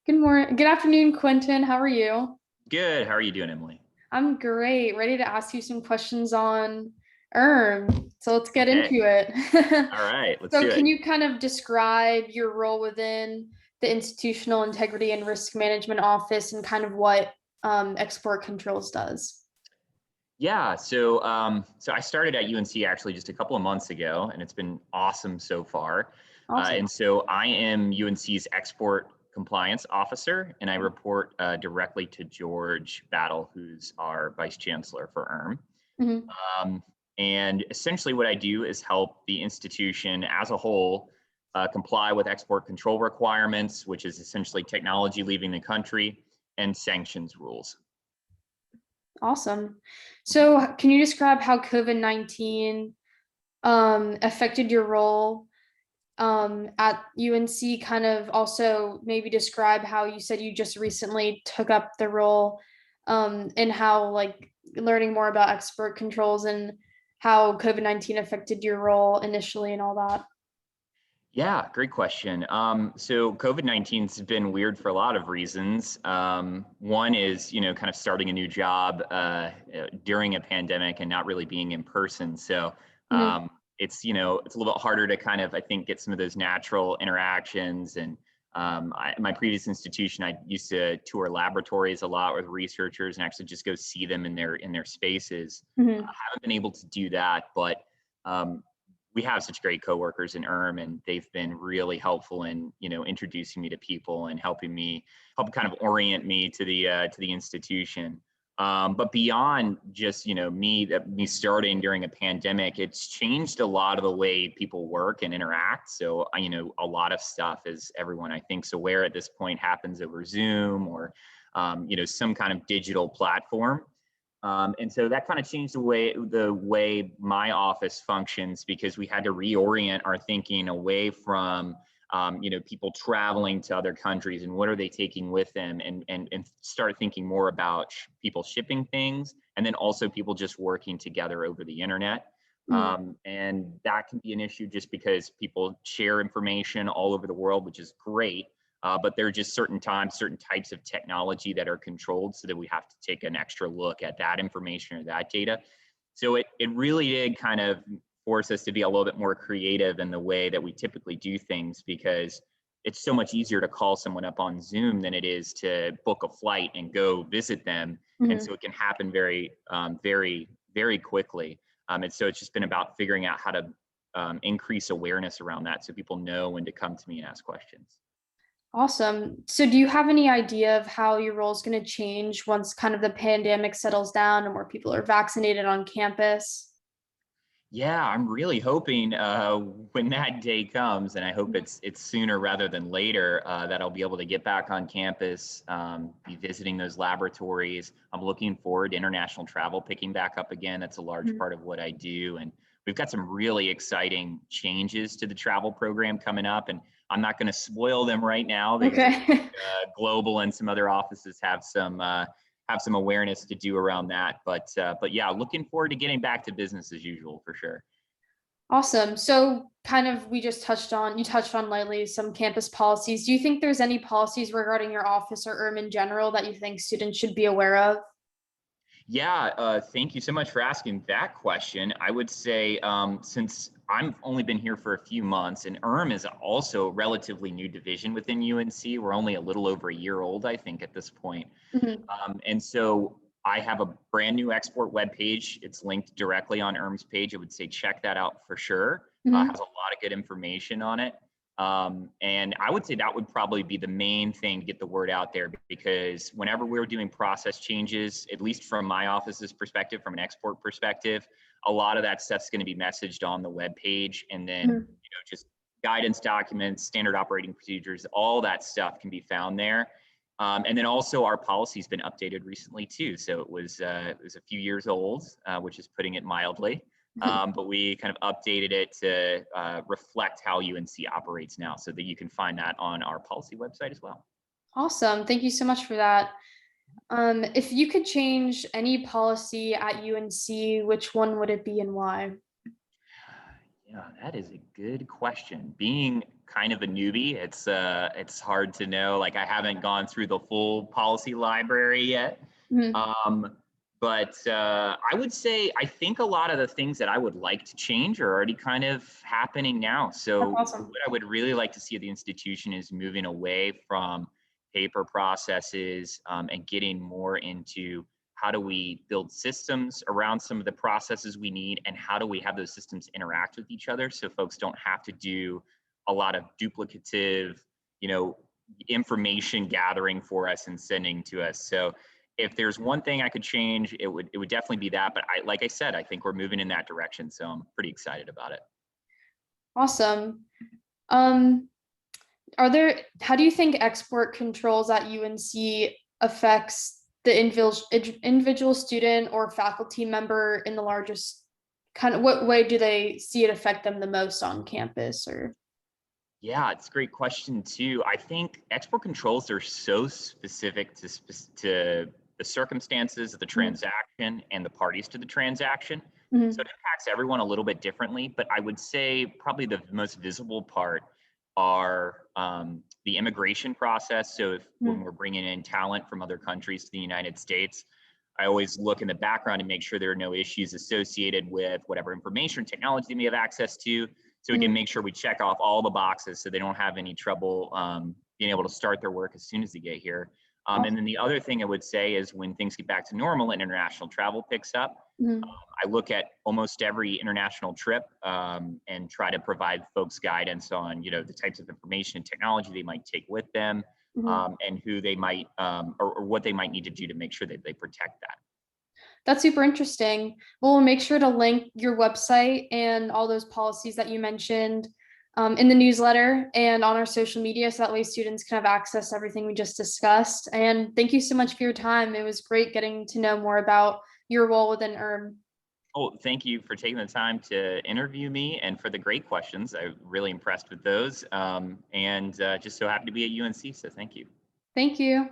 Good morning. Good afternoon, Quentin. How are you? Good. How are you doing, Emily? I'm great. Ready to ask you some questions on So let's get Okay. into it. All right. Let's So do can it. you kind of describe your role within the Institutional Integrity and Risk Management Office and kind of what export controls does? Yeah. So I started at UNC actually just a couple of months ago, and it's been awesome so far. Awesome. And so I am UNC's export compliance officer, and I report directly to George Battle, who's our vice chancellor for ERM. Mhm. Um, and essentially, what I do is help the institution as a whole comply with export control requirements, which is essentially technology leaving the country, and sanctions rules. Awesome. So can you describe how COVID-19 affected your role at UNC, kind of also maybe describe how you said you just recently took up the role, and how like learning more about expert controls and how COVID-19 affected your role initially and all that. Yeah, great question. So COVID-19 has been weird for a lot of reasons. One is, kind of starting a new job during a pandemic and not really being in person. So Mhm. it's a little bit harder to kind of, I think, get some of those natural interactions. And my previous institution, I used to tour laboratories a lot with researchers and actually just go see them in their spaces. I Mhm. haven't been able to do that, but um, we have such great coworkers in ERM, and they've been really helpful in introducing me to people and help kind of orient me to the institution. But beyond just me starting during a pandemic, it's changed a lot of the way people work and interact. So a lot of stuff, as everyone I think's aware at this point, happens over Zoom or some kind of digital platform. And so that kind of changed the way my office functions because we had to reorient our thinking away from people traveling to other countries and what are they taking with them, and start thinking more about people shipping things, and then also people just working together over the internet. Mhm. And that can be an issue just because people share information all over the world, which is great. But there are just certain times, certain types of technology that are controlled so that we have to take an extra look at that information or that data. So it really did kind of force us to be a little bit more creative in the way that we typically do things because it's so much easier to call someone up on Zoom than it is to book a flight and go visit them. And Mhm. so it can happen very, very quickly. And so it's just been about figuring out how to increase awareness around that so people know when to come to me and ask questions. Awesome. So do you have any idea of how your role is going to change once kind of the pandemic settles down and more people are vaccinated on campus? Yeah, I'm really hoping when that day comes, and I hope it's sooner rather than later, that I'll be able to get back on campus, be visiting those laboratories. I'm looking forward to international travel picking back up again. That's a large Mhm. part of what I do, and we've got some really exciting changes to the travel program coming up, and I'm not going to spoil them right now because I think Okay. Global and some other offices have some awareness to do around that. But yeah, looking forward to getting back to business as usual for sure. Awesome. So kind of you touched on lightly some campus policies. Do you think there's any policies regarding your office or ERM in general that you think students should be aware of? Yeah, thank you so much for asking that question. I would say since I've only been here for a few months, and ERM is also a relatively new division within UNC. We're only a little over a year old, I think, at this point. Mhm. And so I have a brand new export web page. It's linked directly on ERM's page. I would say check that out for sure. Mhm. Has a lot of good information on it. And I would say that would probably be the main thing to get the word out there because whenever we're doing process changes, at least from my office's perspective, from an export perspective, a lot of that stuff's going to be messaged on the web page, and then Mhm. just guidance documents, standard operating procedures, all that stuff can be found there. And then also our policy's been updated recently too. So it was a few years old, which is putting it mildly. But we kind of updated it to reflect how UNC operates now, so that you can find that on our policy website as well. Awesome. Thank you so much for that. If you could change any policy at UNC, which one would it be and why? Yeah, that is a good question. Being kind of a newbie. It's hard to know. Like I haven't gone through the full policy library yet. Mhm. But I would say I think a lot of the things that I would like to change are already kind of happening now. That's So awesome. what I would really like to see at the institution is moving away from paper processes and getting more into how do we build systems around some of the processes we need, and how do we have those systems interact with each other so folks don't have to do a lot of duplicative, you know, information gathering for us and sending to us. So if there's one thing I could change, it would definitely be that. But like I said, I think we're moving in that direction, so I'm pretty excited about it. Awesome. Um, how do you think export controls at UNC affects the individual student or faculty member in the largest kind of, what way do they see it affect them the most on campus or? Yeah, it's a great question too. I think export controls are so specific to the circumstances of the Mhm. transaction and the parties to the transaction. So Mhm. it impacts everyone a little bit differently, but I would say probably the most visible part are the immigration process. So if when Mhm. we're bringing in talent from other countries to the United States, I always look in the background and make sure there are no issues associated with whatever information technology they may have access to, so we can Mhm. make sure we check off all the boxes so they don't have any trouble being able to start their work as soon as they get here. And then the other thing I would say is when things get back to normal and international travel picks up, Mhm. I look at almost every international trip and try to provide folks guidance on, the types of information and technology they might take with them, Mhm. and who they might or what they might need to do to make sure that they protect that. That's super interesting. We'll make sure to link your website and all those policies that you mentioned in the newsletter and on our social media, so that way students can have access to everything we just discussed. And thank you so much for your time. It was great getting to know more about your role within ERM. Oh, thank you for taking the time to interview me and for the great questions. I'm really impressed with those, and just so happy to be at UNC. So thank you. Thank you.